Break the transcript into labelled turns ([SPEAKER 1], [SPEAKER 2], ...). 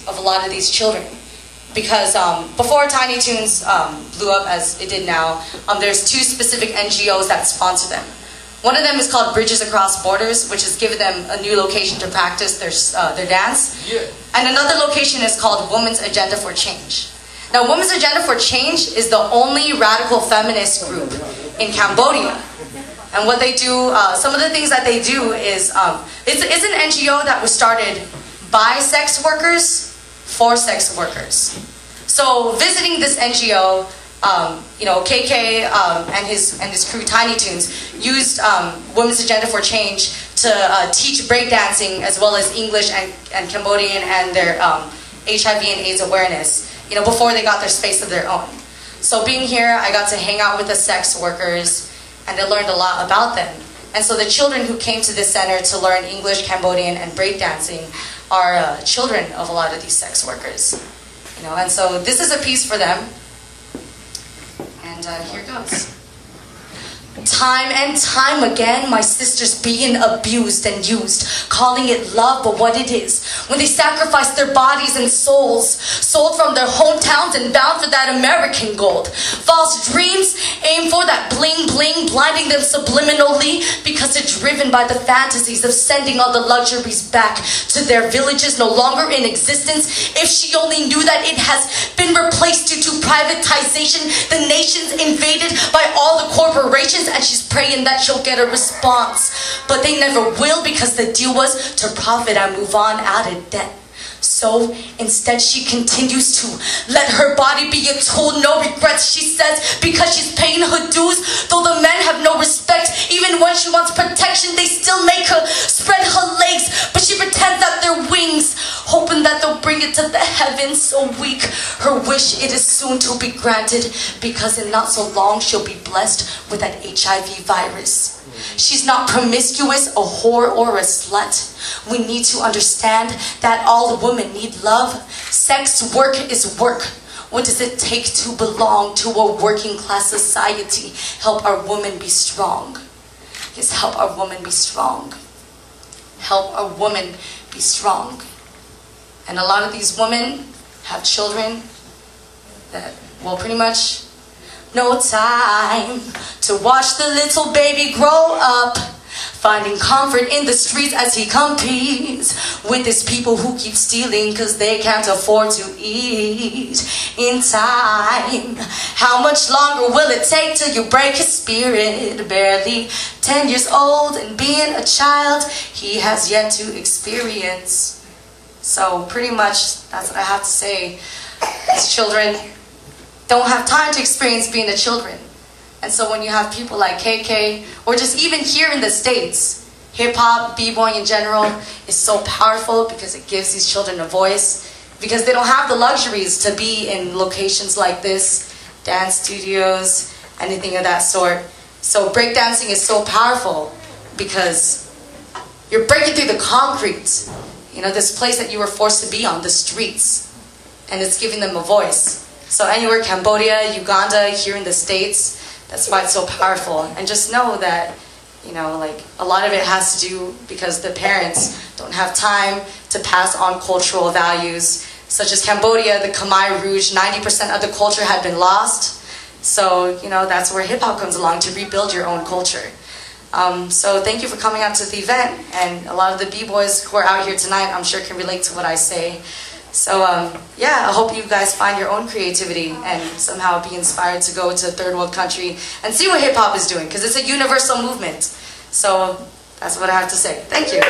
[SPEAKER 1] of a lot of these children. Because before Tiny Toones blew up as it did now, there's two specific NGOs that sponsor them. One of them is called Bridges Across Borders, which has given them a new location to practice their dance. Yeah. And another location is called Women's Agenda for Change. Now, Women's Agenda for Change is the only radical feminist group in Cambodia. And what they do, some of the things that they do is, it's an NGO that was started by sex workers for sex workers. So visiting this NGO, you know, KK and his crew, Tiny Toones, used Women's Agenda for Change to teach breakdancing as well as English and Cambodian and their HIV and AIDS awareness, you know, before they got their space of their own. So being here, I got to hang out with the sex workers, and I learned a lot about them. And so the children who came to this center to learn English, Cambodian, and breakdancing are children of a lot of these sex workers. You know, and so this is a piece for them. And here it goes. Time and time again, my sisters being abused and used, calling it love, but what it is, when they sacrifice their bodies and souls, sold from their hometowns and bound for that American gold. False dreams aim for that bling bling, blinding them subliminally because they're driven by the fantasies of sending all the luxuries back to their villages no longer in existence. If she only knew that it has been replaced due to privatization, the nation's invaded by all the corporations, and she's praying that she'll get a response. But they never will, because the deal was to profit and move on out of debt. So instead she continues to let her body be a tool, no regrets, she says, because she's paying her dues. Though the men have no respect, even when she wants protection, they still make her spread her legs. But she pretends that they're wings, hoping that they'll bring it to the heavens. So weak, her wish it is soon to be granted, because in not so long she'll be blessed with that HIV virus. She's not promiscuous, a whore, or a slut. We need to understand that all women need love. Sex work is work. What does it take to belong to a working class society? Help our women be strong. Yes, help our women be strong. Help our women be strong. And a lot of these women have children that, well, pretty much no time to watch the little baby grow up, finding comfort in the streets as he competes with these people who keep stealing because they can't afford to eat. In time, how much longer will it take till you break his spirit? Barely 10 years old and being a child he has yet to experience. So pretty much that's what I have to say. These children don't have time to experience being the children. And so when you have people like KK, or just even here in the States, hip-hop, b-boying in general is so powerful because it gives these children a voice, because they don't have the luxuries to be in locations like this, dance studios, anything of that sort. So breakdancing is so powerful because you're breaking through the concrete, you know, this place that you were forced to be on, the streets, and it's giving them a voice. So anywhere, Cambodia, Uganda, here in the States, that's why it's so powerful. And just know that, you know, like, a lot of it has to do because the parents don't have time to pass on cultural values, such as Cambodia, the Khmer Rouge, 90% of the culture had been lost. So, you know, that's where hip-hop comes along, to rebuild your own culture. So thank you for coming out to the event, and a lot of the b-boys who are out here tonight, I'm sure, can relate to what I say. So yeah, I hope you guys find your own creativity and somehow be inspired to go to a third world country and see what hip-hop is doing, because it's a universal movement. So that's what I have to say. Thank you.